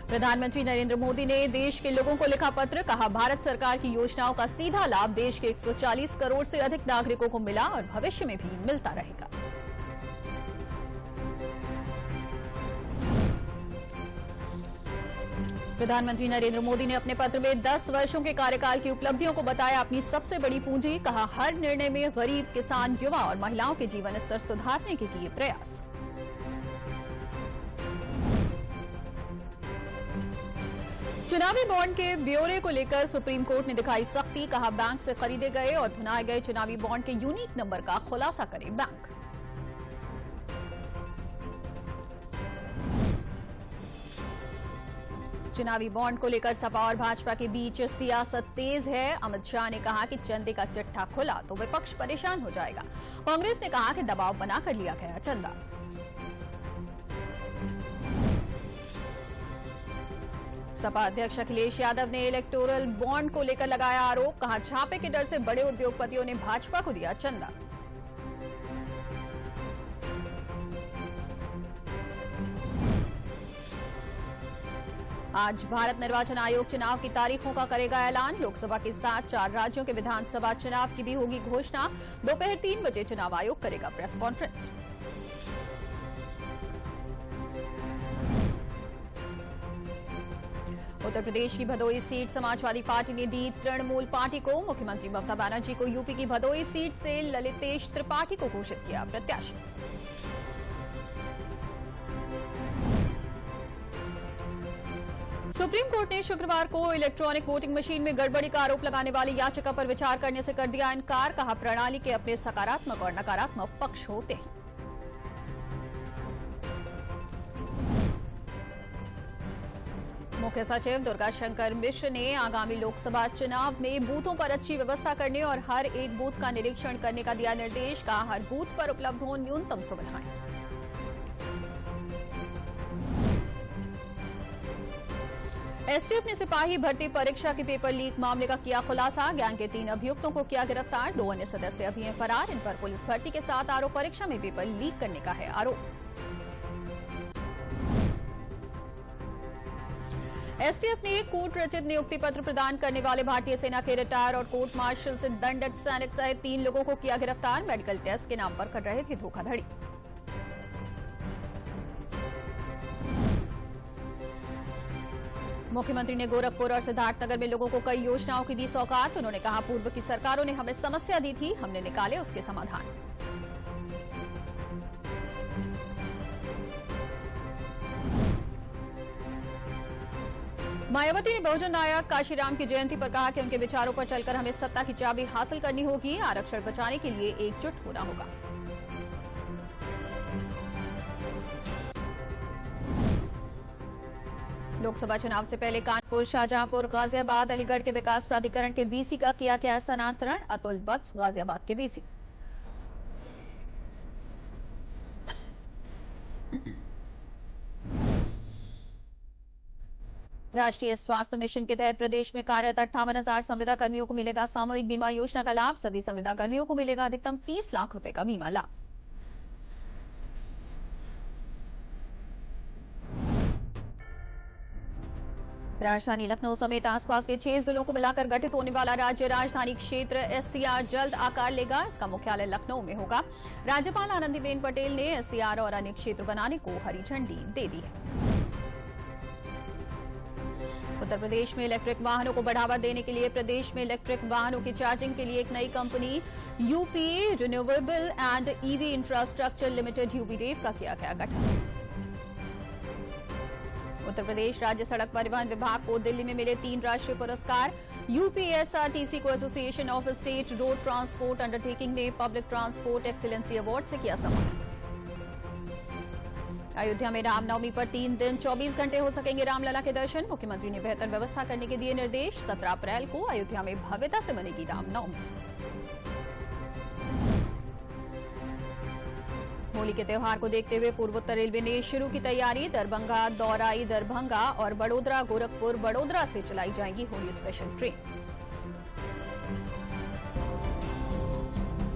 प्रधानमंत्री नरेंद्र मोदी ने देश के लोगों को लिखा पत्र, कहा भारत सरकार की योजनाओं का सीधा लाभ देश के 140 करोड़ से अधिक नागरिकों को मिला और भविष्य में भी मिलता रहेगा। प्रधानमंत्री नरेंद्र मोदी ने अपने पत्र में 10 वर्षों के कार्यकाल की उपलब्धियों को बताया अपनी सबसे बड़ी पूंजी, कहा हर निर्णय में गरीब, किसान, युवा और महिलाओं के जीवन स्तर सुधारने के किए प्रयास। चुनावी बॉन्ड के ब्यौरे को लेकर सुप्रीम कोर्ट ने दिखाई सख्ती, कहा बैंक से खरीदे गए और भुनाए गए चुनावी बॉन्ड के यूनिक नंबर का खुलासा करे बैंक। चुनावी बॉन्ड को लेकर सपा और भाजपा के बीच सियासत तेज है। अमित शाह ने कहा कि चंदे का चिट्ठा खुला तो विपक्ष परेशान हो जाएगा। कांग्रेस ने कहा कि दबाव बनाकर लिया गया चंदा। सपा अध्यक्ष अखिलेश यादव ने इलेक्टोरल बॉन्ड को लेकर लगाया आरोप, कहा छापे के डर से बड़े उद्योगपतियों ने भाजपा को दिया चंदा। आज भारत निर्वाचन आयोग चुनाव की तारीखों का करेगा ऐलान। लोकसभा के साथ 4 राज्यों के विधानसभा चुनाव की भी होगी घोषणा। दोपहर 3 बजे चुनाव आयोग करेगा प्रेस कॉन्फ्रेंस। उत्तर प्रदेश की भदोही सीट समाजवादी पार्टी ने दी तृणमूल पार्टी को। मुख्यमंत्री ममता बनर्जी को यूपी की भदोही सीट से ललितेश त्रिपाठी को घोषित किया प्रत्याशी। सुप्रीम कोर्ट ने शुक्रवार को इलेक्ट्रॉनिक वोटिंग मशीन में गड़बड़ी का आरोप लगाने वाली याचिका पर विचार करने से कर दिया इनकार, कहा प्रणाली के अपने सकारात्मक और नकारात्मक पक्ष होते हैं। मुख्य सचिव दुर्गा शंकर मिश्र ने आगामी लोकसभा चुनाव में बूथों पर अच्छी व्यवस्था करने और हर एक बूथ का निरीक्षण करने का दिया निर्देश, कहा हर बूथ पर उपलब्ध हो न्यूनतम सुविधाएं। एसटीएफ ने सिपाही भर्ती परीक्षा के पेपर लीक मामले का किया खुलासा। गैंग के 3 अभियुक्तों को किया गिरफ्तार। 2 अन्य सदस्य अभी हैं फरार। इन पर पुलिस भर्ती के साथ आरोप परीक्षा में पेपर लीक करने का है आरोप। एसटीएफ ने कोर्ट रचित नियुक्ति पत्र प्रदान करने वाले भारतीय सेना के रिटायर और कोर्ट मार्शल से दंडित सैनिक सहित 3 लोगों को किया गिरफ्तार। मेडिकल टेस्ट के नाम पर कर रहे थे धोखाधड़ी। मुख्यमंत्री ने गोरखपुर और सिद्धार्थनगर में लोगों को कई योजनाओं की दी सौगात। उन्होंने कहा पूर्व की सरकारों ने हमें समस्या दी थी, हमने निकाले उसके समाधान। मायावती ने बहुजन नायक काशीराम की जयंती पर कहा कि उनके विचारों पर चलकर हमें सत्ता की चाबी हासिल करनी होगी। आरक्षण बचाने के लिए एकजुट होना होगा। लोकसभा चुनाव से पहले कानपुर, शाहजहांपुर, गाजियाबाद, अलीगढ़ के विकास प्राधिकरण के वीसी का किया गया स्थानांतरण। अतुल बत्स गाजियाबाद के वीसी। राष्ट्रीय स्वास्थ्य मिशन के तहत प्रदेश में कार्यरत 58,000 संविदा कर्मियों को मिलेगा सामूहिक बीमा योजना का लाभ। सभी संविदा कर्मियों को मिलेगा अधिकतम 30 लाख रुपए का बीमा लाभ। राजधानी लखनऊ समेत आसपास के 6 जिलों को मिलाकर गठित होने वाला राज्य राजधानी क्षेत्र एससीआर जल्द आकार लेगा। इसका मुख्यालय लखनऊ में होगा। राज्यपाल आनंदीबेन पटेल ने एससीआर और अन्य क्षेत्र बनाने को हरी झंडी दे दी है। उत्तर प्रदेश में इलेक्ट्रिक वाहनों को बढ़ावा देने के लिए प्रदेश में इलेक्ट्रिक वाहनों की चार्जिंग के लिए एक नई company UP renewable and EV infrastructure limited UPREV का किया गया गठन। उत्तर प्रदेश राज्य सड़क परिवहन विभाग को दिल्ली में मिले 3 राष्ट्रीय पुरस्कार। यूपीएसआरटीसी को association of state road transport undertaking ने पब्लिक ट्रांसपोर्ट एक्सीलेंसी अवार्ड से किया सम्मानित। अयोध्या में रामनवमी पर 3 दिन 24 घंटे हो सकेंगे रामलला के दर्शन। मुख्यमंत्री ने बेहतर व्यवस्था करने के दिए निर्देश। 17 अप्रैल को अयोध्या में भव्यता से मनेगी रामनवमी। होली के त्यौहार को देखते हुए पूर्वोत्तर रेलवे ने शुरू की तैयारी। दरभंगा, दौराई, दरभंगा और बड़ोदरा, गोरखपुर, बड़ोदरा से चलाई जाएंगी होली स्पेशल ट्रेन।